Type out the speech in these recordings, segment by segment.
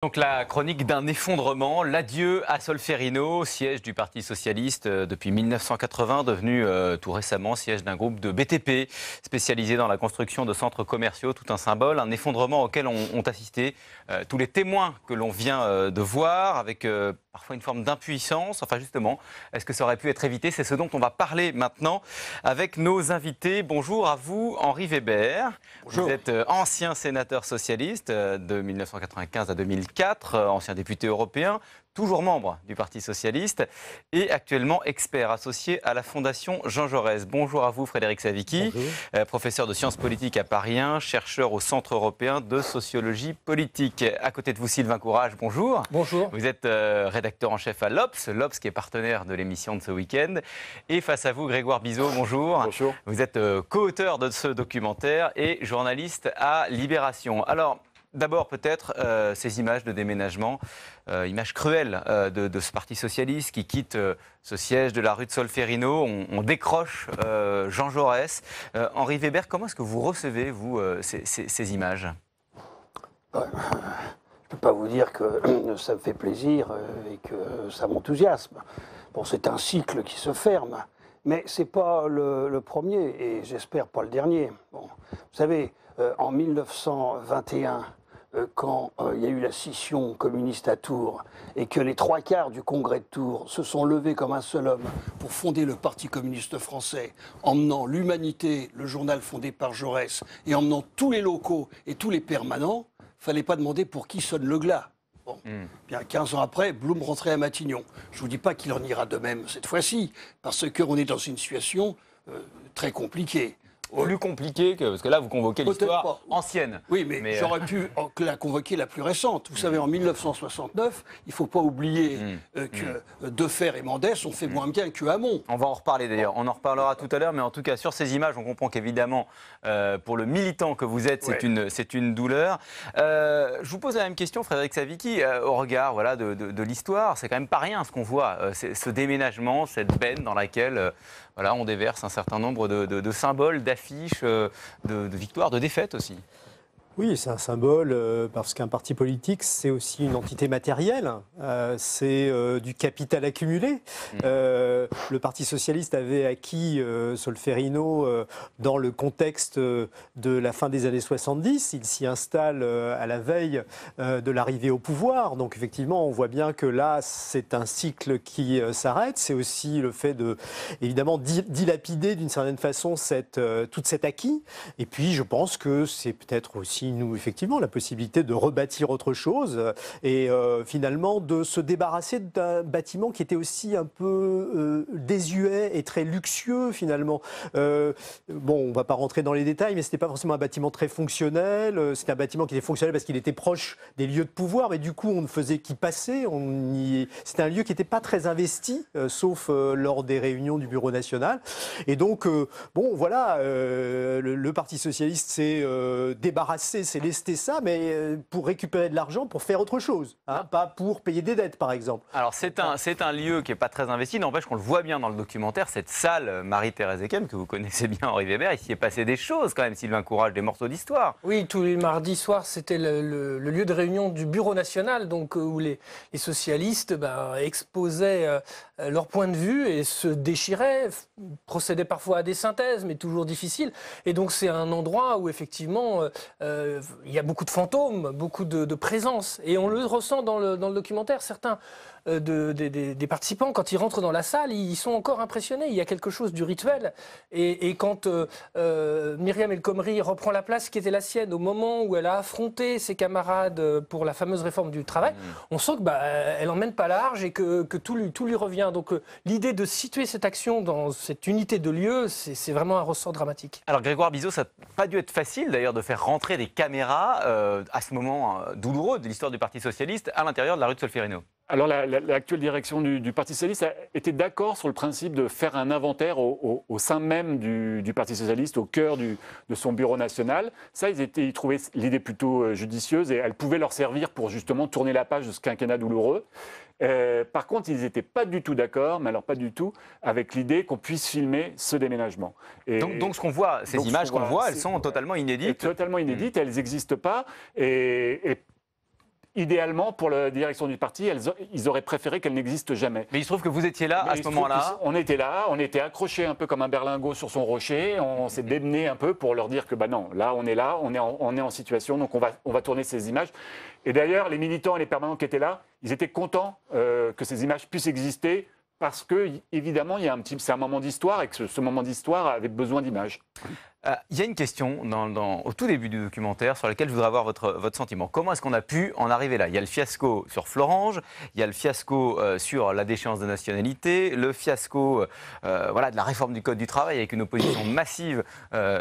Donc la chronique d'un effondrement, l'adieu à Solferino, siège du Parti socialiste depuis 1980, devenu tout récemment siège d'un groupe de BTP spécialisé dans la construction de centres commerciaux, tout un symbole, un effondrement auquel ont assisté tous les témoins que l'on vient de voir, avec parfois une forme d'impuissance. Enfin justement, est-ce que ça aurait pu être évité? C'est ce dont on va parler maintenant avec nos invités. Bonjour à vous, Henri Weber. Bonjour. Vous êtes ancien sénateur socialiste de 1995 à 2004, ancien député européen, toujours membre du Parti socialiste et actuellement expert associé à la Fondation Jean Jaurès. Bonjour à vous Frédéric Savicki, professeur de sciences politiques à Paris 1, chercheur au Centre européen de sociologie politique. À côté de vous Sylvain Courage, bonjour. Bonjour. Vous êtes rédacteur en chef à l'Obs qui est partenaire de l'émission de ce week-end. Et face à vous Grégoire Bizot, bonjour. Bonjour. Vous êtes co-auteur de ce documentaire et journaliste à Libération. Alors, d'abord, peut-être, ces images de déménagement, images cruelles de ce Parti socialiste qui quitte ce siège de la rue de Solferino. On décroche Jean Jaurès. Henri Weber, comment est-ce que vous recevez, vous, ces images ? Je ne peux pas vous dire que ça me fait plaisir et que ça m'enthousiasme. Bon, c'est un cycle qui se ferme, mais ce n'est pas le premier et j'espère pas le dernier. Bon, vous savez, en 1921, quand il y a eu la scission communiste à Tours et que les 3/4 du congrès de Tours se sont levés comme un seul homme pour fonder le Parti communiste français, emmenant l'Humanité, le journal fondé par Jaurès, et emmenant tous les locaux et tous les permanents, il ne fallait pas demander pour qui sonne le glas. Bon. Bien 15 ans après, Blum rentrait à Matignon. Je ne vous dis pas qu'il en ira de même cette fois-ci, parce qu'on est dans une situation très compliquée. Plus compliqué que... Parce que là, vous convoquez l'histoire ancienne. Oui, mais j'aurais pu la convoquer la plus récente. Vous savez, en 1969, il ne faut pas oublier que Defer et Mendès ont fait moins bien que Hamon. On va en reparler d'ailleurs. On en reparlera tout à l'heure. Mais en tout cas, sur ces images, on comprend qu'évidemment, pour le militant que vous êtes, c'est une douleur. Je vous pose la même question, Frédéric Savicki. Au regard de l'histoire, c'est quand même pas rien ce qu'on voit. Ce déménagement, cette benne dans laquelle... on déverse un certain nombre de symboles, d'affiches, de victoires, de défaites aussi. Oui, c'est un symbole parce qu'un parti politique, c'est aussi une entité matérielle, c'est du capital accumulé. Le Parti socialiste avait acquis Solferino dans le contexte de la fin des années 70. Il s'y installe à la veille de l'arrivée au pouvoir. Donc effectivement, on voit bien que là, c'est un cycle qui s'arrête. C'est aussi le fait de, évidemment, dilapider d'une certaine façon tout cet acquis. Et puis, je pense que c'est peut-être aussi nous, effectivement, la possibilité de rebâtir autre chose et finalement de se débarrasser d'un bâtiment qui était aussi un peu désuet et très luxueux, finalement. Bon, on ne va pas rentrer dans les détails, mais ce n'était pas forcément un bâtiment très fonctionnel. C'était un bâtiment qui était fonctionnel parce qu'il était proche des lieux de pouvoir, mais du coup, on ne faisait qu'y passer. C'était un lieu qui n'était pas très investi, sauf lors des réunions du Bureau national. Et donc, bon, voilà, le Parti socialiste s'est débarrassé, s'est lesté ça, mais pour récupérer de l'argent, pour faire autre chose, hein, pas pour payer des dettes, par exemple. Alors, c'est un lieu qui n'est pas très investi, n'empêche qu'on le voit bien dans le documentaire, cette salle Marie-Thérèse Ekem, que vous connaissez bien, Henri Weber, il s'y est passé des choses quand même, Sylvain Courage, des morceaux d'histoire. Oui, tous les mardis soirs, c'était le lieu de réunion du Bureau national, donc, où les socialistes exposaient leur point de vue et se déchiraient, procédaient parfois à des synthèses, mais toujours difficiles. Et donc, c'est un endroit où, effectivement, il y a beaucoup de fantômes, beaucoup de présence. Et on le ressent dans le documentaire. Certains des participants, quand ils rentrent dans la salle, ils sont encore impressionnés. Il y a quelque chose du rituel. Et quand Myriam El Khomri reprend la place qui était la sienne au moment où elle a affronté ses camarades pour la fameuse réforme du travail, on sent qu'elle n'emmène pas large et que tout lui revient. Donc l'idée de situer cette action dans cette unité de lieu, c'est vraiment un ressort dramatique. Alors Grégoire Bizot, ça n'a pas dû être facile d'ailleurs de faire rentrer des caméras à ce moment douloureux de l'histoire du Parti socialiste à l'intérieur de la rue de Solferino. Alors l'actuelle direction du Parti socialiste a été d'accord sur le principe de faire un inventaire au sein même du Parti socialiste, au cœur de son bureau national. Ça, ils trouvaient l'idée plutôt judicieuse et elle pouvait leur servir pour justement tourner la page de ce quinquennat douloureux. Par contre, ils n'étaient pas du tout d'accord, mais alors pas du tout, avec l'idée qu'on puisse filmer ce déménagement. Donc ce qu'on voit, ces images qu'on voit, elles sont totalement inédites. Totalement inédites, elles n'existent pas. idéalement, pour la direction du parti, ils auraient préféré qu'elle n'existe jamais. Mais il se trouve que vous étiez là à ce moment-là. On était là, on était accrochés un peu comme un berlingot sur son rocher, on s'est démené un peu pour leur dire que non, là, on est en situation, donc on va tourner ces images. Et d'ailleurs, les militants et les permanents qui étaient là, ils étaient contents que ces images puissent exister, parce que, évidemment, c'est un moment d'histoire et que ce moment d'histoire avait besoin d'images. Il y a une question au tout début du documentaire sur laquelle je voudrais avoir votre sentiment. Comment est-ce qu'on a pu en arriver là? Il y a le fiasco sur Florange, il y a le fiasco sur la déchéance de nationalité, le fiasco de la réforme du Code du travail avec une opposition massive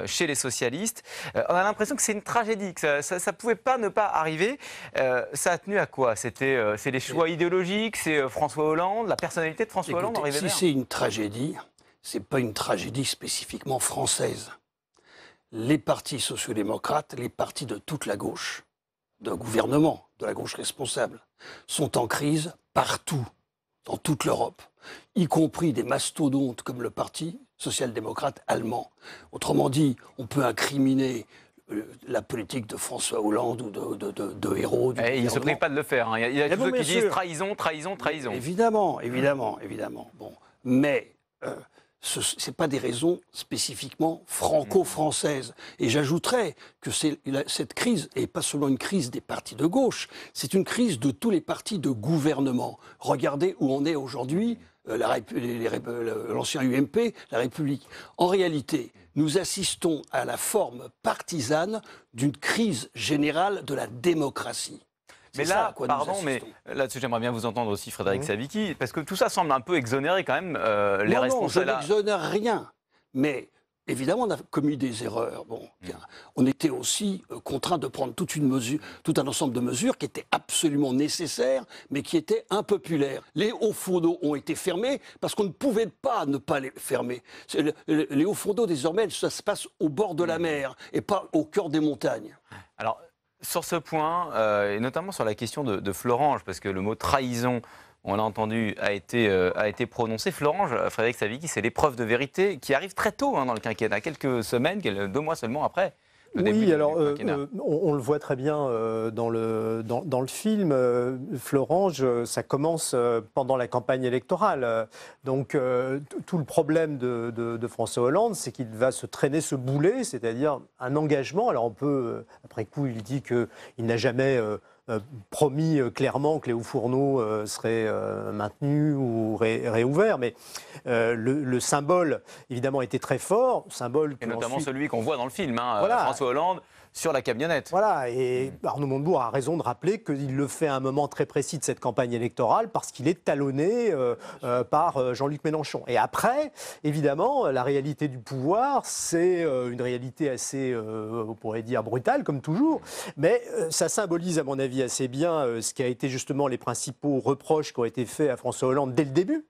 chez les socialistes. On a l'impression que c'est une tragédie, que ça ne pouvait pas ne pas arriver. Ça a tenu à quoi? C'est les choix idéologiques, c'est François Hollande, la personnalité de François Hollande? Si c'est une tragédie, ce n'est pas une tragédie spécifiquement française. Les partis sociodémocrates, les partis de toute la gauche, de gouvernement, de la gauche responsable, sont en crise partout, dans toute l'Europe, y compris des mastodontes comme le parti social-démocrate allemand. Autrement dit, on peut incriminer la politique de François Hollande ou de héros du gouvernement. Il ne se prive pas de le faire. Il y a tous ceux qui disent trahison, trahison, trahison. Évidemment. Bon. Mais ce n'est pas des raisons spécifiquement franco-françaises. Et j'ajouterais que cette crise n'est pas seulement une crise des partis de gauche, c'est une crise de tous les partis de gouvernement. Regardez où on est aujourd'hui, l'ancien UMP, la République. En réalité, nous assistons à la forme partisane d'une crise générale de la démocratie. Mais là, là-dessus, j'aimerais bien vous entendre aussi, Frédéric Savicki, parce que tout ça semble un peu exonérer quand même les responsables. Non, je n'exonère rien. Mais évidemment, on a commis des erreurs. On était aussi contraint de prendre tout un ensemble de mesures qui étaient absolument nécessaires, mais qui étaient impopulaires. Les hauts fourneaux ont été fermés parce qu'on ne pouvait pas ne pas les fermer. Les hauts fourneaux, désormais, ça se passe au bord de la mer et pas au cœur des montagnes. Alors, sur ce point, et notamment sur la question de Florange, parce que le mot trahison, on l'a entendu, a été prononcé. Florange, Frédéric Savicki, c'est l'épreuve de vérité qui arrive très tôt dans le quinquennat, quelques semaines, 2 mois seulement après. Oui, alors on le voit très bien dans le film. Florange, ça commence pendant la campagne électorale. Donc tout le problème de François Hollande, c'est qu'il va se traîner ce boulet, c'est-à-dire un engagement. Alors on peut, après coup, il dit qu'il n'a jamais promis clairement que les hauts fourneaux seraient maintenus ou réouverts, mais le symbole, évidemment, était très fort. Et notamment celui qu'on voit dans le film, voilà. François Hollande sur la camionnette. Voilà, et Arnaud Montebourg a raison de rappeler qu'il le fait à un moment très précis de cette campagne électorale parce qu'il est talonné par Jean-Luc Mélenchon. Et après, évidemment, la réalité du pouvoir, c'est une réalité assez, on pourrait dire, brutale, comme toujours, mais ça symbolise, à mon avis, assez bien ce qui a été justement les principaux reproches qui ont été faits à François Hollande dès le début,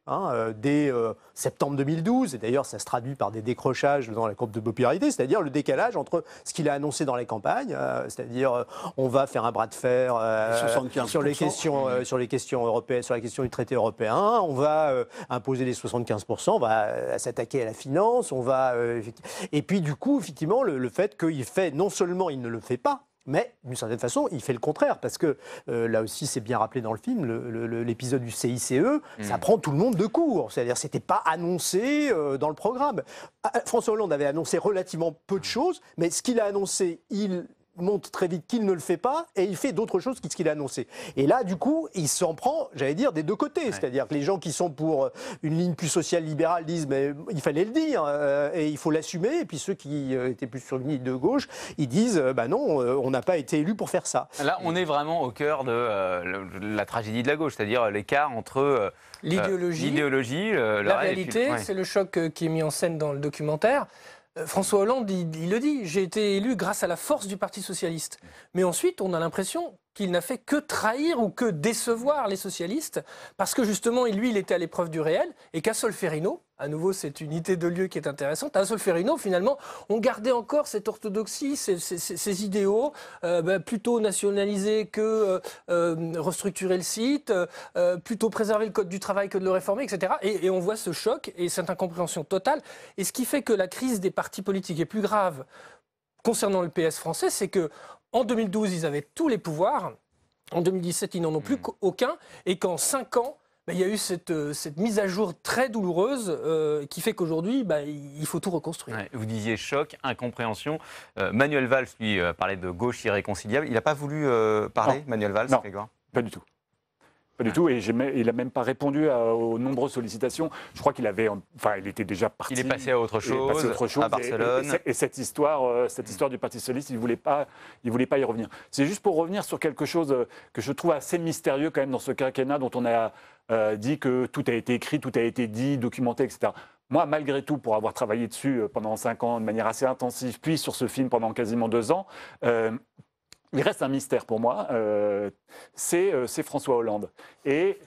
dès septembre 2012, et d'ailleurs ça se traduit par des décrochages dans la courbe de popularité, c'est-à-dire le décalage entre ce qu'il a annoncé dans les campagnes, c'est-à-dire on va faire un bras de fer sur les questions européennes, sur la question du traité européen, on va imposer les 75%, on va s'attaquer à la finance, et puis du coup effectivement le fait qu'il fait, non seulement il ne le fait pas, mais d'une certaine façon, il fait le contraire, parce que là aussi, c'est bien rappelé dans le film, l'épisode du CICE, ça prend tout le monde de court. C'est-à-dire que ce n'était pas annoncé dans le programme. François Hollande avait annoncé relativement peu de choses, mais ce qu'il a annoncé, il montre très vite qu'il ne le fait pas et il fait d'autres choses que ce qu'il a annoncé. Et là, du coup, il s'en prend, j'allais dire, des deux côtés. Ouais. C'est-à-dire que les gens qui sont pour une ligne plus social-libérale disent mais il fallait le dire et il faut l'assumer. Et puis ceux qui étaient plus sur une ligne de gauche, ils disent bah non, on n'a pas été élus pour faire ça. Là, on est vraiment au cœur de la tragédie de la gauche, c'est-à-dire l'écart entre l'idéologie, la réalité. C'est le choc qui est mis en scène dans le documentaire. François Hollande, il le dit, j'ai été élu grâce à la force du Parti socialiste. Mais ensuite, on a l'impression qu'il n'a fait que trahir ou que décevoir les socialistes, parce que justement, lui, il était à l'épreuve du réel, et qu'à Solferino, à nouveau, cette unité de lieu qui est intéressante, à Solferino, finalement, on gardait encore cette orthodoxie, ces idéaux, plutôt nationaliser que restructurer le site, plutôt préserver le code du travail que de le réformer, etc. Et on voit ce choc et cette incompréhension totale. Et ce qui fait que la crise des partis politiques est plus grave concernant le PS français, c'est que en 2012, ils avaient tous les pouvoirs. En 2017, ils n'en ont plus aucun. Et qu'en 5 ans, il y a eu cette mise à jour très douloureuse qui fait qu'aujourd'hui, il faut tout reconstruire. Ouais, vous disiez choc, incompréhension. Manuel Valls, lui, parlait de gauche irréconciliable. Il n'a pas voulu parler, Manuel Valls, non, Grégoire ? Pas du tout. Pas du tout, et il n'a même pas répondu aux nombreuses sollicitations. Je crois qu'il était déjà parti. Il est passé à autre chose, à Barcelone. Et cette histoire du Parti socialiste, il ne voulait pas y revenir. C'est juste pour revenir sur quelque chose que je trouve assez mystérieux quand même dans ce quinquennat dont on a dit que tout a été écrit, tout a été dit, documenté, etc. Moi, malgré tout, pour avoir travaillé dessus pendant 5 ans de manière assez intensive, puis sur ce film pendant quasiment 2 ans, il reste un mystère pour moi, c'est François Hollande. Et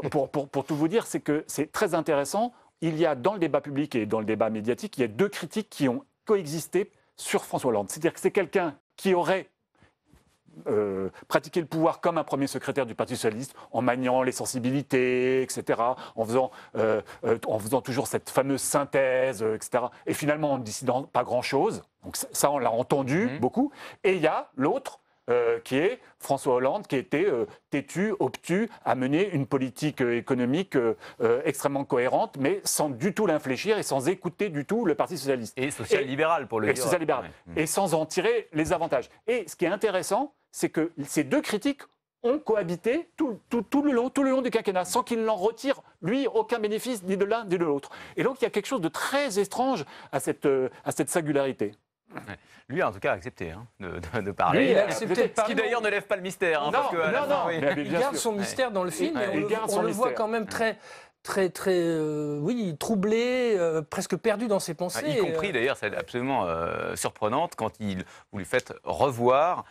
pour tout vous dire, c'est que c'est très intéressant. Il y a dans le débat public et dans le débat médiatique, il y a 2 critiques qui ont coexisté sur François Hollande. C'est-à-dire que c'est quelqu'un qui aurait pratiqué le pouvoir comme un premier secrétaire du Parti socialiste, en maniant les sensibilités, etc., en faisant toujours cette fameuse synthèse, etc., et finalement en ne décidant pas grand-chose. Donc ça, on l'a entendu beaucoup. Et il y a l'autre, qui est François Hollande, qui était têtu, obtus, à mener une politique économique extrêmement cohérente, mais sans du tout l'infléchir et sans écouter du tout le Parti socialiste. Et social-libéral, pour le dire. Social-libéral. Ouais. Et sans en tirer les avantages. Et ce qui est intéressant, c'est que ces 2 critiques ont cohabité tout le long du quinquennat, sans qu'il n'en retire, lui, aucun bénéfice, ni de l'un ni de l'autre. Et donc, il y a quelque chose de très étrange à cette singularité. Ouais. Lui, en tout cas, a accepté de parler. Lui, il a accepté de Ce parler. qui d'ailleurs ne lève pas le mystère. Non, parce que à la fin, oui. mais Il bien garde sûr. son mystère dans le film, Ouais. et on le voit quand même très troublé, presque perdu dans ses pensées. Y compris d'ailleurs, c'est absolument surprenante quand vous lui faites revoir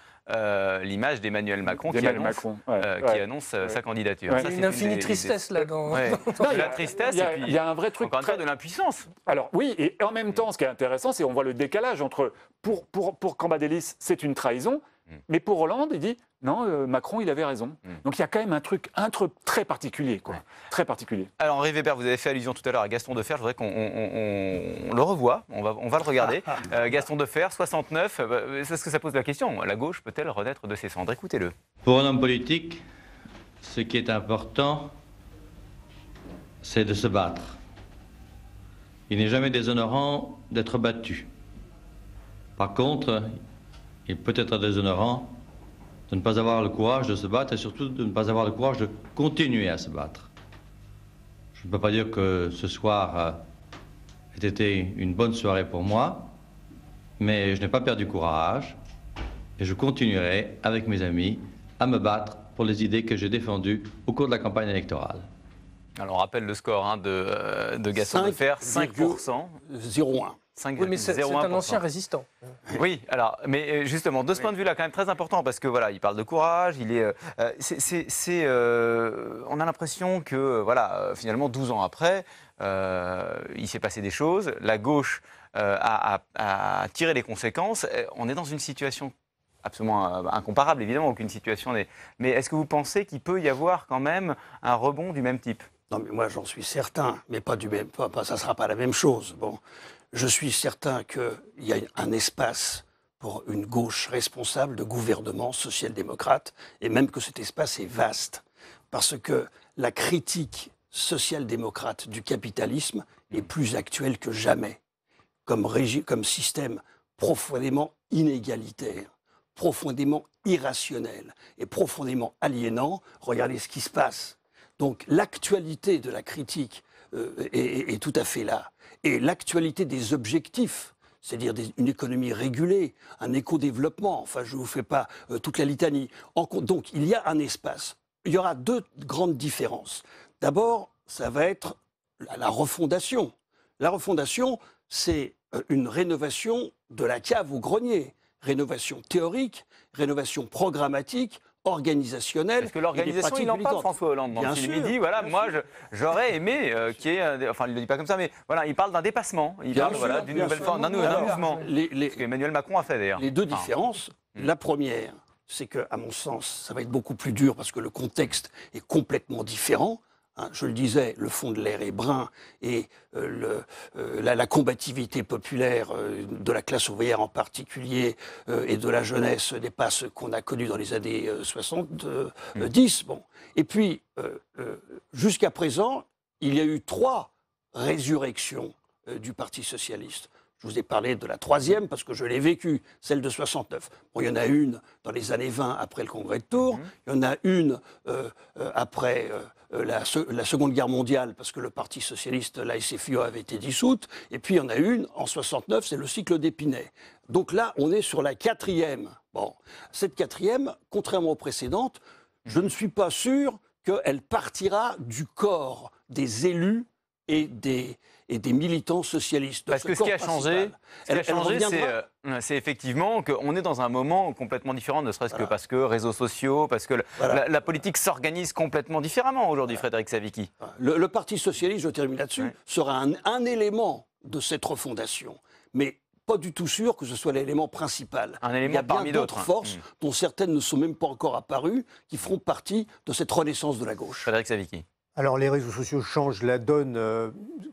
l'image d'Emmanuel Macron qui annonce sa candidature. Il y a une infinie tristesse là dans... De la tristesse et puis il y a un vrai truc encore une fois de l'impuissance. Alors oui, et en même temps, ce qui est intéressant, c'est qu'on voit le décalage entre, pour Cambadélis, c'est une trahison, mais pour Hollande, il dit, non, Macron, il avait raison. Donc il y a quand même un truc très particulier, quoi. Très particulier. Alors Henri Weber, vous avez fait allusion tout à l'heure à Gaston Defferre, je voudrais qu'on le revoie, on va le regarder. Gaston Defferre, 69, est-ce que ça pose la question? La gauche peut-elle renaître de ses cendres? Écoutez-le. Pour un homme politique, ce qui est important, c'est de se battre. Il n'est jamais déshonorant d'être battu. Par contre, il peut être déshonorant de ne pas avoir le courage de se battre et surtout de ne pas avoir le courage de continuer à se battre. Je ne peux pas dire que ce soir ait été une bonne soirée pour moi, mais je n'ai pas perdu courage et je continuerai avec mes amis à me battre pour les idées que j'ai défendues au cours de la campagne électorale. Alors on rappelle le score de Gaston Defferre, 5%. 0,1. Oui, mais c'est un ancien résistant. Oui, alors, mais justement, de ce point de vue-là, quand même très important, parce que voilà, il parle de courage, il est, on a l'impression que, voilà, finalement, 12 ans après, il s'est passé des choses, la gauche a tiré les conséquences, on est dans une situation absolument incomparable, évidemment, aucune situation n'est... Mais est-ce que vous pensez qu'il peut y avoir quand même un rebond du même type? Non, mais moi, j'en suis certain, mais pas ça ne sera pas la même chose. Bon. Je suis certain qu'il y a un espace pour une gauche responsable de gouvernement social-démocrate, et même que cet espace est vaste. Parce que la critique social-démocrate du capitalisme est plus actuelle que jamais, comme système profondément inégalitaire, profondément irrationnel et profondément aliénant. Regardez ce qui se passe. Donc l'actualité de la critique est tout à fait là. Et l'actualité des objectifs, c'est-à-dire une économie régulée, un éco-développement, enfin je ne vous fais pas toute la litanie. Donc il y a un espace. Il y aura 2 grandes différences. D'abord, ça va être la refondation. La refondation, c'est une rénovation de la cave au grenier. Rénovation théorique, rénovation programmatique, organisationnelle. Parce que l'organisation, il en parle, François Hollande. Dans le film, il dit, voilà, moi, j'aurais aimé qu'il y ait... Enfin, il ne le dit pas comme ça, mais voilà, il parle d'un dépassement. Il parle d'une nouvelle forme, d'un mouvement. Ce qu'Emmanuel Macron a fait, d'ailleurs. Les 2 différences, la première, c'est qu'à mon sens, ça va être beaucoup plus dur parce que le contexte est complètement différent. Je le disais, le fond de l'air est brun et la combativité populaire de la classe ouvrière en particulier et de la jeunesse n'est pas ce qu'on a connu dans les années 70. Bon. Et puis, jusqu'à présent, il y a eu 3 résurrections du Parti socialiste. Je vous ai parlé de la 3e parce que je l'ai vécue, celle de 69. Bon, il y en a une dans les années 20 après le congrès de Tours, il y en a une après la Seconde Guerre mondiale parce que le Parti socialiste, la SFIO, avait été dissoute, et puis il y en a une en 69, c'est le cycle d'Épinay. Donc là, on est sur la 4e. Bon, cette 4e, contrairement aux précédentes, je ne suis pas sûr qu'elle partira du corps des élus et des militants socialistes. Parce que ce qui a changé, c'est effectivement qu'on est dans un moment complètement différent, ne serait-ce que parce que réseaux sociaux, parce que la politique s'organise complètement différemment aujourd'hui, Frédéric Savicki. Le Parti socialiste, je termine là-dessus, sera un élément de cette refondation. Mais pas du tout sûr que ce soit l'élément principal. Un élément parmi d'autres. Forces, dont certaines ne sont même pas encore apparues, qui feront partie de cette renaissance de la gauche. Frédéric Savicki. Alors les réseaux sociaux changent la donne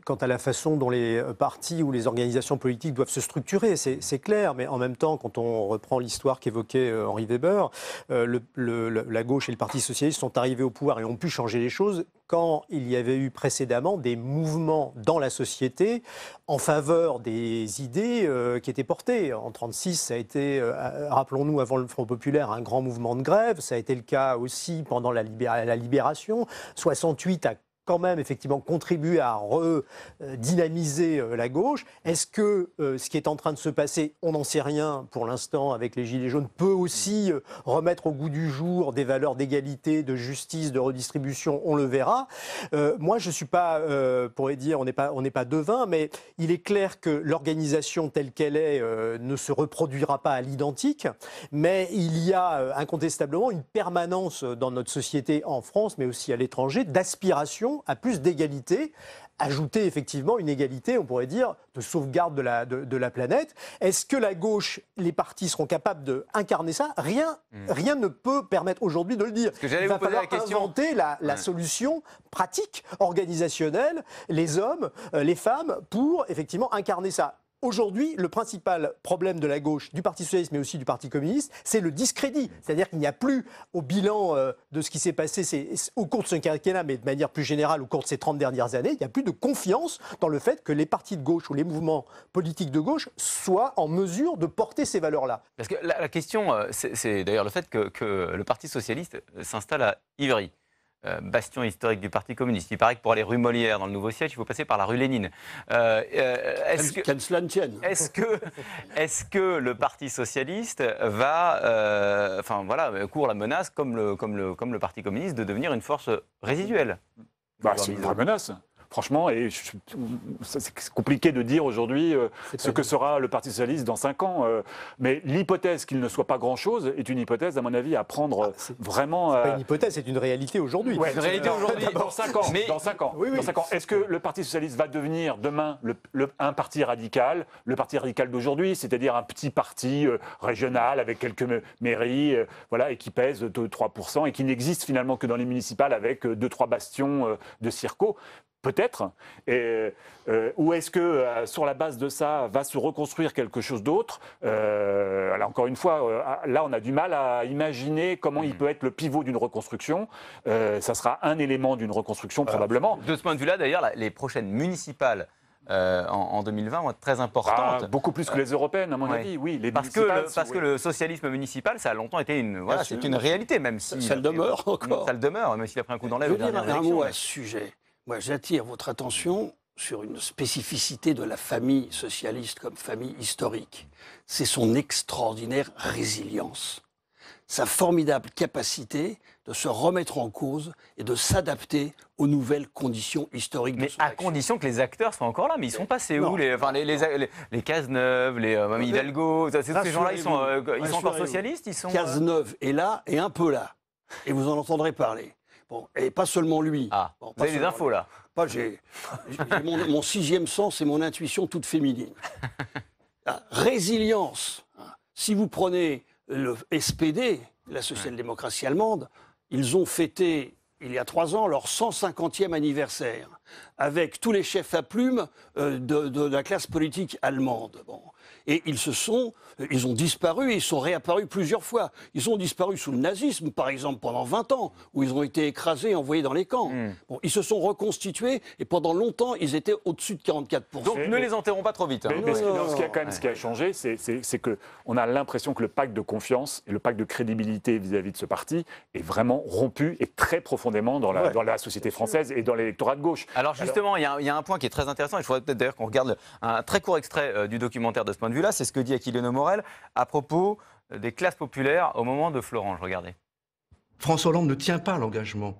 quant à la façon dont les partis ou les organisations politiques doivent se structurer, c'est clair, mais en même temps, quand on reprend l'histoire qu'évoquait Henri Weber, la gauche et le Parti socialiste sont arrivés au pouvoir et ont pu changer les choses quand il y avait eu précédemment des mouvements dans la société en faveur des idées qui étaient portées. En 1936, ça a été, rappelons-nous, avant le Front populaire, un grand mouvement de grève. Ça a été le cas aussi pendant la Libération. 68 a quand même effectivement contribué à redynamiser la gauche. Est-ce que ce qui est en train de se passer, on n'en sait rien pour l'instant avec les Gilets jaunes, peut aussi remettre au goût du jour des valeurs d'égalité, de justice, de redistribution? On le verra. Moi, je ne suis pas, pourrait dire, on n'est pas devin, mais il est clair que l'organisation telle qu'elle est ne se reproduira pas à l'identique, mais il y a incontestablement une permanence dans notre société en France, mais aussi à l'étranger, d'aspiration à plus d'égalité, ajouter effectivement une égalité, on pourrait dire, de sauvegarde de la planète. Est-ce que la gauche, les partis seront capables d'incarner ça? Rien ne peut permettre aujourd'hui de le dire. Il va falloir inventer la solution pratique, organisationnelle, les hommes, les femmes, pour effectivement incarner ça. Aujourd'hui, le principal problème de la gauche, du Parti socialiste, mais aussi du Parti communiste, c'est le discrédit. C'est-à-dire qu'il n'y a plus, au bilan de ce qui s'est passé au cours de ce quinquennat, mais de manière plus générale, au cours de ces 30 dernières années, il n'y a plus de confiance dans le fait que les partis de gauche ou les mouvements politiques de gauche soient en mesure de porter ces valeurs-là. Parce que la question, c'est d'ailleurs le fait que le Parti socialiste s'installe à Ivry. Bastion historique du Parti communiste. Il paraît que pour aller rue Molière dans le nouveau siège, il faut passer par la rue Lénine. Qu'elle cela ne tienne. Est-ce que le Parti socialiste va, court la menace, comme le Parti communiste, de devenir une force résiduelle? C'est une vraie menace. Franchement, c'est compliqué de dire aujourd'hui ce que sera le Parti socialiste dans 5 ans. Mais l'hypothèse qu'il ne soit pas grand-chose est une hypothèse, à mon avis, à prendre vraiment... C'est pas une hypothèse, c'est une réalité aujourd'hui. Ouais, une réalité aujourd'hui. Dans 5 ans. Mais... Dans 5 ans. Oui. Dans 5 ans. Est-ce que le Parti socialiste va devenir demain un parti radical, le parti radical d'aujourd'hui, c'est-à-dire un petit parti régional avec quelques mairies, et qui pèse 2-3% et qui n'existe finalement que dans les municipales avec 2-3 bastions de circo? Peut-être. Ou est-ce que, sur la base de ça, va se reconstruire quelque chose d'autre? Encore une fois, là, on a du mal à imaginer comment il peut être le pivot d'une reconstruction. Ça sera un élément d'une reconstruction, probablement. De ce point de vue-là, d'ailleurs, les prochaines municipales en 2020 vont être très importantes. Beaucoup plus que les européennes, à mon avis. Oui, les parce que le socialisme municipal, ça a longtemps été une réalité, même si... Ça le demeure encore. Ça le demeure, même s'il a pris un coup dans l'aile. Je veux dire un mot à ce sujet. Moi, j'attire votre attention sur une spécificité de la famille socialiste comme famille historique. C'est son extraordinaire résilience, sa formidable capacité de se remettre en cause et de s'adapter aux nouvelles conditions historiques de son action. Mais à condition que les acteurs soient encore là. Mais ils sont passés où? Les Cazeneuve, les Hidalgo, ces gens-là, ils sont encore socialistes? Cazeneuve est là et un peu là. Et vous en entendrez parler. Bon, et pas seulement lui. Vous avez des infos là? J'ai mon 6e sens et mon intuition toute féminine. La résilience. Si vous prenez le SPD, la social-démocratie allemande, ils ont fêté il y a 3 ans, leur 150e anniversaire, avec tous les chefs à plumes de la classe politique allemande. Bon. Et ils ont disparu, ils sont réapparus plusieurs fois. Ils ont disparu sous le nazisme, par exemple, pendant 20 ans, où ils ont été écrasés et envoyés dans les camps. Bon, ils se sont reconstitués, et pendant longtemps, ils étaient au-dessus de 44%. Donc ne les enterrons pas trop vite. Hein. Ce qui a changé, c'est qu'on a l'impression que le pacte de confiance et le pacte de crédibilité vis-à-vis de ce parti est vraiment rompu et très profondément dans la société française et dans l'électorat de gauche. Alors justement, il y a un point qui est très intéressant. Il faudrait peut-être d'ailleurs qu'on regarde un très court extrait du documentaire de ce point de vue-là. C'est ce que dit Aquilino Morel à propos des classes populaires au moment de Florange. Regardez. François Hollande ne tient pas l'engagement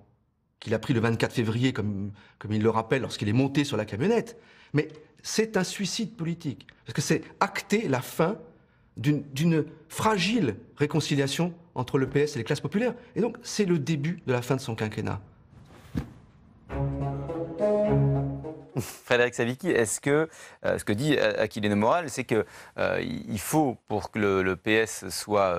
qu'il a pris le 24 février, comme il le rappelle, lorsqu'il est monté sur la camionnette. Mais c'est un suicide politique, parce que c'est acter la fin d'une fragile réconciliation entre le PS et les classes populaires. Et donc, c'est le début de la fin de son quinquennat. Frédéric Savicki, est-ce que ce que dit Aquilino Morel, c'est qu'il faut, pour que le PS soit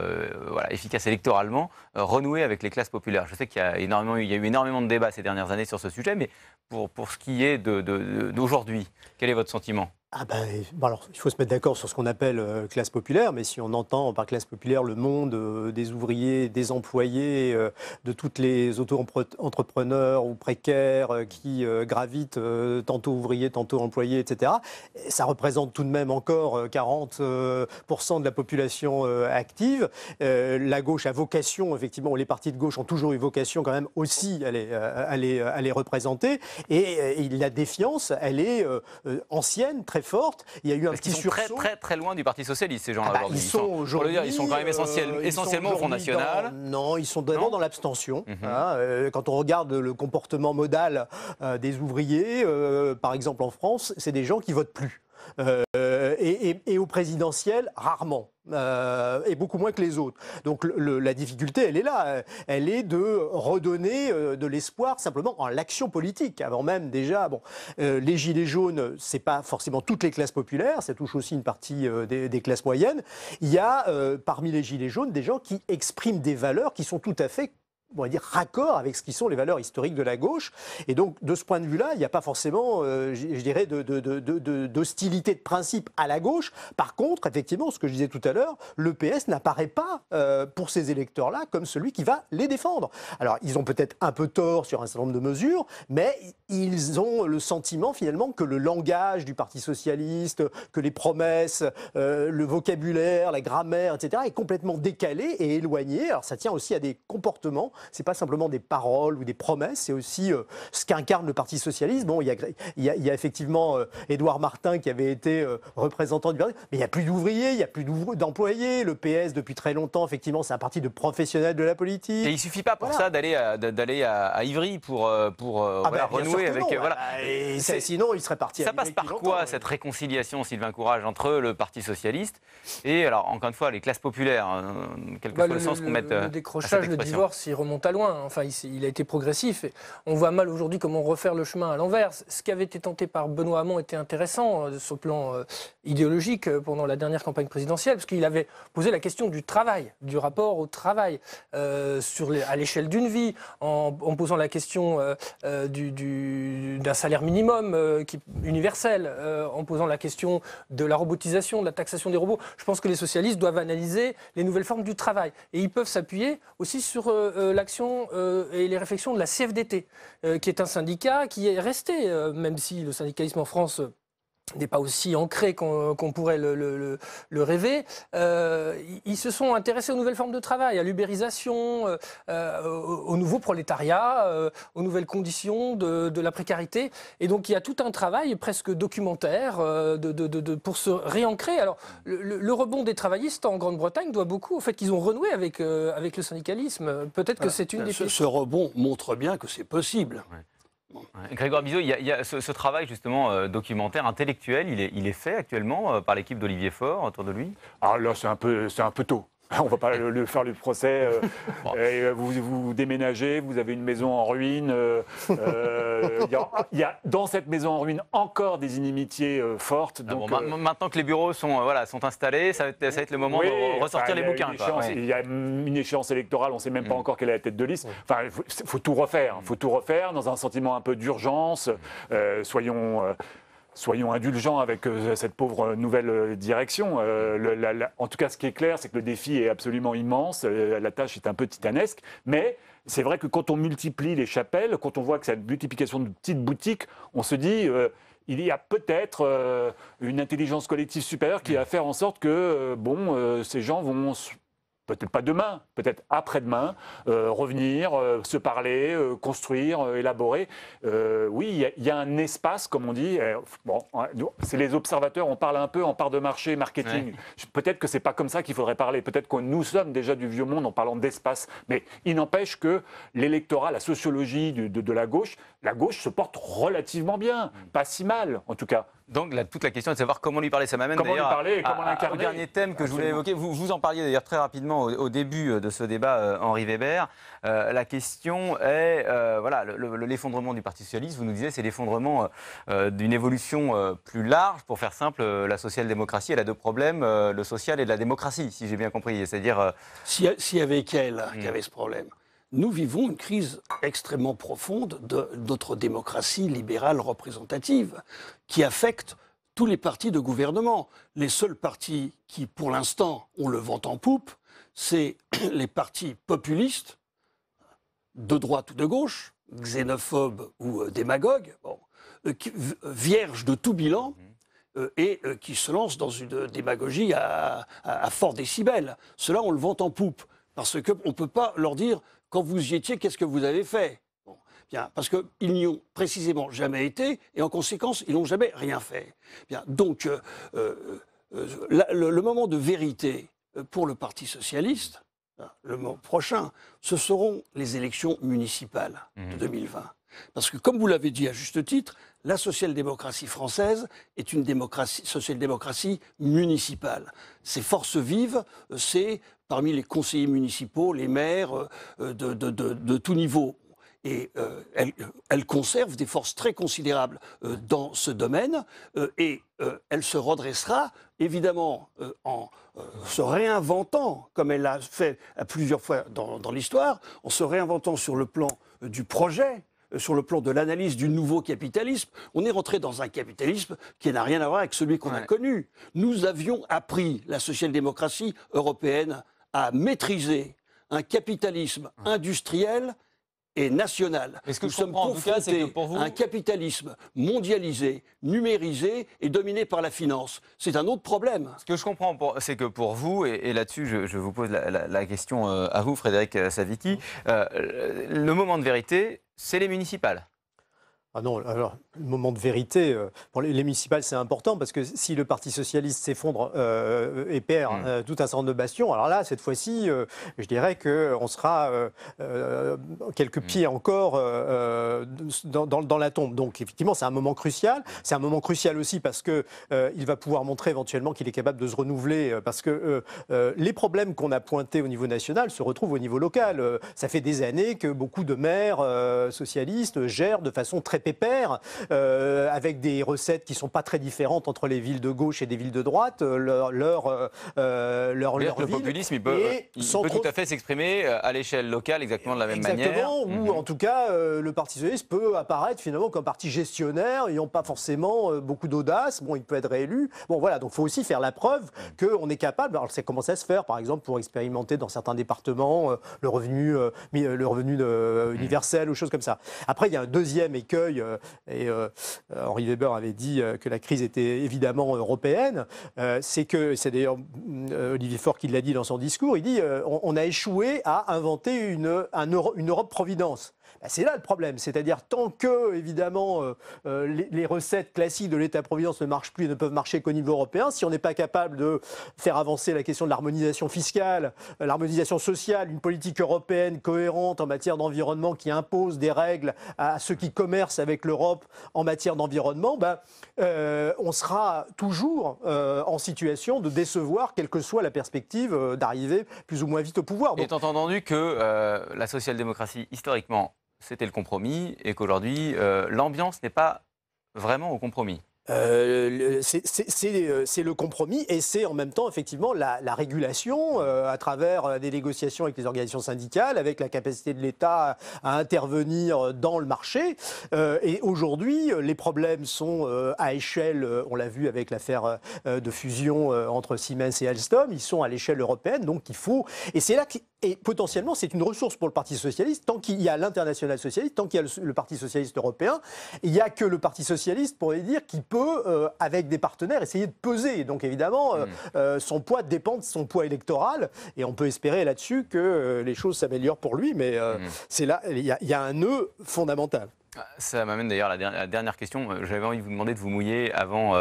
efficace électoralement, renouer avec les classes populaires? Je sais qu'il y a eu énormément de débats ces dernières années sur ce sujet, mais pour ce qui est d'aujourd'hui, quel est votre sentiment? Alors, il faut se mettre d'accord sur ce qu'on appelle classe populaire, mais si on entend par classe populaire le monde des ouvriers, des employés, de toutes les auto-entrepreneurs ou précaires qui gravitent tantôt ouvriers, tantôt employés, etc., ça représente tout de même encore 40% de la population active. La gauche a vocation, effectivement, les partis de gauche ont toujours eu vocation quand même aussi à les représenter, et la défiance, elle est ancienne, très forte. Il y a eu un petit sursaut. Très loin du Parti socialiste, ces gens-là, aujourd'hui. Ils sont quand même essentiellement au Front National. Non, ils sont d'abord dans l'abstention. Quand on regarde le comportement modal des ouvriers, par exemple en France, c'est des gens qui votent plus. Et au présidentiel, rarement. Et beaucoup moins que les autres. Donc la difficulté, elle est là. Elle est de redonner de l'espoir simplement en l'action politique. Avant même déjà, les gilets jaunes, c'est pas forcément toutes les classes populaires, ça touche aussi une partie des classes moyennes. Il y a parmi les gilets jaunes des gens qui expriment des valeurs qui sont tout à fait, on va dire, raccord avec ce qui sont les valeurs historiques de la gauche. Et donc, de ce point de vue-là, il n'y a pas forcément, je dirais, d'hostilité de principe à la gauche. Par contre, effectivement, ce que je disais tout à l'heure, le PS n'apparaît pas pour ces électeurs-là comme celui qui va les défendre. Alors, ils ont peut-être un peu tort sur un certain nombre de mesures, mais ils ont le sentiment, finalement, que le langage du Parti socialiste, que les promesses, le vocabulaire, la grammaire, etc., est complètement décalé et éloigné. Alors, ça tient aussi à des comportements. C'est pas simplement des paroles ou des promesses, c'est aussi ce qu'incarne le Parti socialiste. Bon, il y a effectivement Édouard Martin qui avait été représentant du parti, mais il n'y a plus d'ouvriers, il n'y a plus d'employés. Le PS, depuis très longtemps, effectivement, c'est un parti de professionnels de la politique. Et il suffit pas pour ça d'aller à Ivry pour renouer avec... Sinon, il serait parti à Ça passe par quoi, cette réconciliation, Sylvain Courage, entre le Parti socialiste et, alors, encore une fois, les classes populaires, quel que soit le sens qu'on mette le décrochage, le divorce, il remonte à loin. Enfin, il a été progressif. Et on voit mal aujourd'hui comment refaire le chemin à l'envers. Ce qui avait été tenté par Benoît Hamon était intéressant sur le plan idéologique pendant la dernière campagne présidentielle, parce qu'il avait posé la question du travail, du rapport au travail, à l'échelle d'une vie, en posant la question d'un salaire minimum universel, en posant la question de la robotisation, de la taxation des robots. Je pense que les socialistes doivent analyser les nouvelles formes du travail. Et ils peuvent s'appuyer aussi sur l'action et les réflexions de la CFDT, qui est un syndicat qui est resté, même si le syndicalisme en France n'est pas aussi ancré qu'on pourrait le rêver. Ils se sont intéressés aux nouvelles formes de travail, à l'ubérisation, au nouveau prolétariat, aux nouvelles conditions de la précarité. Et donc il y a tout un travail presque documentaire pour se réancrer. Alors le rebond des travaillistes en Grande-Bretagne doit beaucoup au fait qu'ils ont renoué avec le syndicalisme. Peut-être que c'est une des pistes. Ce rebond montre bien que c'est possible. Ouais. Grégoire Bizot, il y a ce travail justement documentaire, intellectuel, il est fait actuellement par l'équipe d'Olivier Faure autour de lui? Alors là, c'est un peu tôt. On ne va pas faire le procès. Vous déménagez, vous avez une maison en ruine. Il y a dans cette maison en ruine encore des inimitiés fortes. Donc, maintenant que les bureaux sont installés, ça va être le moment de ressortir les bouquins. Il y a une échéance électorale, on ne sait même pas encore quelle est la tête de liste. Enfin, il faut tout refaire. Il faut tout refaire dans un sentiment un peu d'urgence. Soyons indulgents avec cette pauvre nouvelle direction. En tout cas, ce qui est clair, c'est que le défi est absolument immense. La tâche est un peu titanesque. Mais c'est vrai que quand on multiplie les chapelles, quand on voit que cette multiplication de petites boutiques, on se dit... il y a peut-être une intelligence collective supérieure qui va faire en sorte que ces gens vont... peut-être pas demain, peut-être après-demain, revenir, se parler, construire, élaborer. Oui, il y a un espace, comme on dit. C'est les observateurs, on parle un peu en part de marché, marketing. Ouais. Peut-être que c'est pas comme ça qu'il faudrait parler. Peut-être que nous sommes déjà du vieux monde en parlant d'espace. Mais il n'empêche que l'électorat, la sociologie de la gauche se porte relativement bien. Pas si mal, en tout cas. Donc toute la question est de savoir comment lui parler. Ça m'amène d'ailleurs au dernier thème que je voulais évoquer. Vous en parliez d'ailleurs très rapidement au début de ce débat, Henri Weber. La question est, l'effondrement du Parti socialiste, vous nous disiez, c'est l'effondrement d'une évolution plus large. Pour faire simple, la social-démocratie, elle a deux problèmes, le social et la démocratie, si j'ai bien compris. C'est-à-dire... S'il y avait qu'elle qui avait ce problème. Nous vivons une crise extrêmement profonde de notre démocratie libérale représentative qui affecte tous les partis de gouvernement. Les seuls partis qui, pour l'instant, ont le vent en poupe, c'est les partis populistes, de droite ou de gauche, xénophobes ou démagogues, vierges de tout bilan, et qui se lancent dans une démagogie à fort décibel. Ceux-là ont le vent en poupe, parce qu'on ne peut pas leur dire... Quand vous y étiez, qu'est-ce que vous avez fait ? Bien, parce qu'ils n'y ont précisément jamais été, et en conséquence, ils n'ont jamais rien fait. Bien, donc, le moment de vérité pour le Parti socialiste, le mois prochain, ce seront les élections municipales de 2020. Parce que, comme vous l'avez dit à juste titre, la social-démocratie française est une social-démocratie municipale. Ses forces vives, c'est parmi les conseillers municipaux, les maires de tout niveau. Et elle conserve des forces très considérables dans ce domaine et elle se redressera, évidemment, en se réinventant, comme elle l'a fait à plusieurs fois dans l'histoire, en se réinventant sur le plan du projet, sur le plan de l'analyse du nouveau capitalisme. On est rentré dans un capitalisme qui n'a rien à voir avec celui qu'on a connu. Nous avions appris, la social-démocratie européenne, à maîtriser un capitalisme industriel et national. Et ce que nous je sommes comprends, en tout cas, c'est que pour vous... à un capitalisme mondialisé, numérisé et dominé par la finance. C'est un autre problème. Ce que je comprends, c'est que pour vous, et là-dessus je vous pose la question à vous, Frédéric Savicki, le moment de vérité, c'est les municipales. Ah non, alors, le moment de vérité, pour les municipales, c'est important parce que si le Parti socialiste s'effondre et perd tout un certain nombre de bastions, alors là, cette fois-ci, je dirais qu'on sera quelques pieds encore dans la tombe. Donc, effectivement, c'est un moment crucial. C'est un moment crucial aussi parce qu'il va pouvoir montrer éventuellement qu'il est capable de se renouveler parce que les problèmes qu'on a pointés au niveau national se retrouvent au niveau local. Ça fait des années que beaucoup de maires socialistes gèrent de façon très pépère, avec des recettes qui ne sont pas très différentes entre les villes de gauche et des villes de droite. Le populisme, il peut tout à fait s'exprimer à l'échelle locale exactement de la même manière. Ou en tout cas, le Parti socialiste peut apparaître finalement comme parti gestionnaire, n'ayant pas forcément beaucoup d'audace. Bon, il peut être réélu. Bon, voilà, donc il faut aussi faire la preuve qu'on est capable. Alors, c'est commencé à se faire, par exemple, pour expérimenter dans certains départements le revenu universel ou choses comme ça. Après, il y a un deuxième écueil. Et Henri Weber avait dit que la crise était évidemment européenne. C'est d'ailleurs Olivier Faure qui l'a dit dans son discours. Il dit on a échoué à inventer une Europe-providence. c'est là le problème. C'est-à-dire tant que, évidemment, les recettes classiques de l'État-providence ne marchent plus et ne peuvent marcher qu'au niveau européen, si on n'est pas capable de faire avancer la question de l'harmonisation fiscale, l'harmonisation sociale, une politique européenne cohérente en matière d'environnement qui impose des règles à ceux qui commercent avec l'Europe en matière d'environnement, on sera toujours en situation de décevoir, quelle que soit la perspective d'arriver plus ou moins vite au pouvoir. Donc, étant entendu que la social-démocratie, historiquement, c'était le compromis et qu'aujourd'hui, l'ambiance n'est pas vraiment au compromis. C'est le compromis et c'est en même temps effectivement la régulation à travers des négociations avec les organisations syndicales, avec la capacité de l'État à intervenir dans le marché. Et aujourd'hui, les problèmes sont à échelle, on l'a vu avec l'affaire de fusion entre Siemens et Alstom, ils sont à l'échelle européenne, donc il faut... Et c'est là que... Et potentiellement, c'est une ressource pour le Parti socialiste. Tant qu'il y a l'international socialiste, tant qu'il y a le Parti socialiste européen, il n'y a que le Parti socialiste, pourrait dire, qui peut, avec des partenaires, essayer de peser. Donc évidemment, son poids dépend de son poids électoral. Et on peut espérer là-dessus que les choses s'améliorent pour lui. Mais c'est là, il y a un nœud fondamental. Ça m'amène d'ailleurs à la dernière question. J'avais envie de vous demander de vous mouiller avant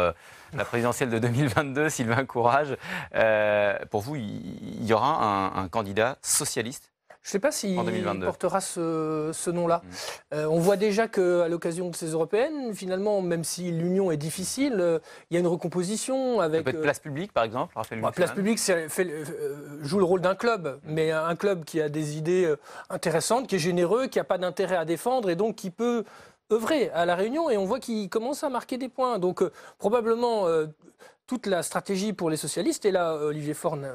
la présidentielle de 2022, Sylvain Courage. Pour vous, il y aura un candidat socialiste? Je ne sais pas s'il portera ce nom-là. On voit déjà qu'à l'occasion de ces européennes, finalement, même si l'union est difficile, il y a une recomposition avec... Ça peut être Place Publique, par exemple. Place Publique joue le rôle d'un club, mais un club qui a des idées intéressantes, qui est généreux, qui n'a pas d'intérêt à défendre et donc qui peut œuvrer à La Réunion. Et on voit qu'il commence à marquer des points. Donc probablement... toute la stratégie pour les socialistes, et là Olivier Faure ne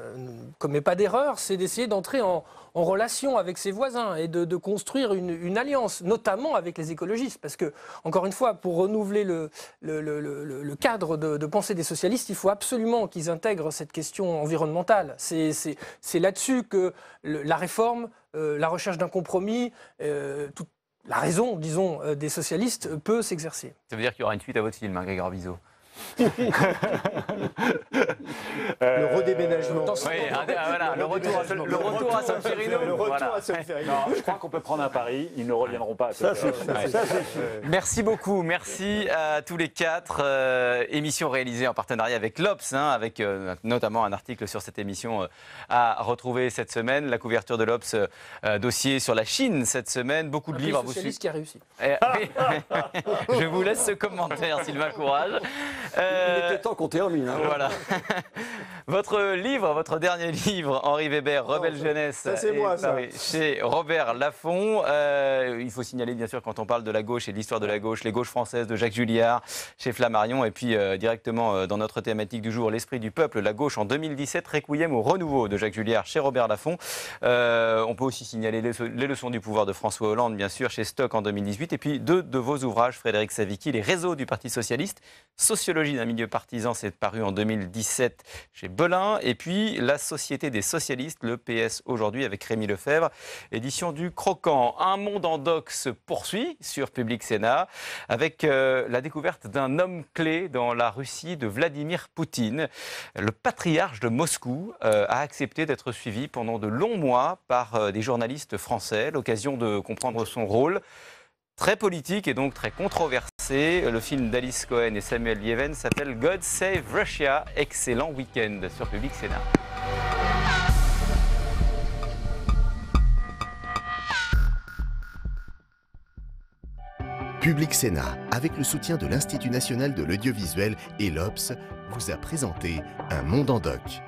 commet pas d'erreur, c'est d'essayer d'entrer en relation avec ses voisins et de construire une alliance, notamment avec les écologistes. Parce que, encore une fois, pour renouveler le cadre de pensée des socialistes, il faut absolument qu'ils intègrent cette question environnementale. C'est là-dessus que la réforme, la recherche d'un compromis, la raison, disons, des socialistes peut s'exercer. Ça veut dire qu'il y aura une suite à votre film, Grégoire Bizot. Le redéménagement. Oui, voilà, le retour à Solferino. Je crois qu'on peut prendre un pari, ils ne reviendront pas. Ça, c'est Merci beaucoup, merci à tous les quatre. Émission réalisée en partenariat avec l'Obs, avec notamment un article sur cette émission à retrouver cette semaine. La couverture de l'Obs, dossier sur la Chine cette semaine, beaucoup de livres. Un socialiste qui a réussi. Je vous laisse ce commentaire, Sylvain Courage. Il était temps qu'on termine. Voilà. Votre dernier livre, Henri Weber, Rebelle Jeunesse, ça c'est moi, ça. Chez Robert Laffont. Il faut signaler, bien sûr, quand on parle de la gauche et de l'histoire de la gauche, les gauches françaises de Jacques Julliard, chez Flammarion, et puis directement dans notre thématique du jour, l'esprit du peuple, la gauche en 2017, Requiem au renouveau de Jacques Julliard, chez Robert Laffont. On peut aussi signaler les leçons du pouvoir de François Hollande, bien sûr, chez Stock en 2018, et puis deux de vos ouvrages, Frédéric Savicki, Les réseaux du Parti socialiste, Sociologie d'un milieu partisan, c'est paru en 2017 chez Belin. Et puis La Société des socialistes, le PS aujourd'hui, avec Rémi Lefebvre, édition du Croquant. Un monde en doc se poursuit sur Public Sénat avec la découverte d'un homme clé dans la Russie de Vladimir Poutine. Le patriarche de Moscou a accepté d'être suivi pendant de longs mois par des journalistes français. L'occasion de comprendre son rôle. Très politique et donc très controversé. Le film d'Alice Cohen et Samuel Lieven s'appelle God Save Russia. Excellent week-end sur Public Sénat. Public Sénat, avec le soutien de l'Institut national de l'audiovisuel et l'Obs, vous a présenté Un monde en doc.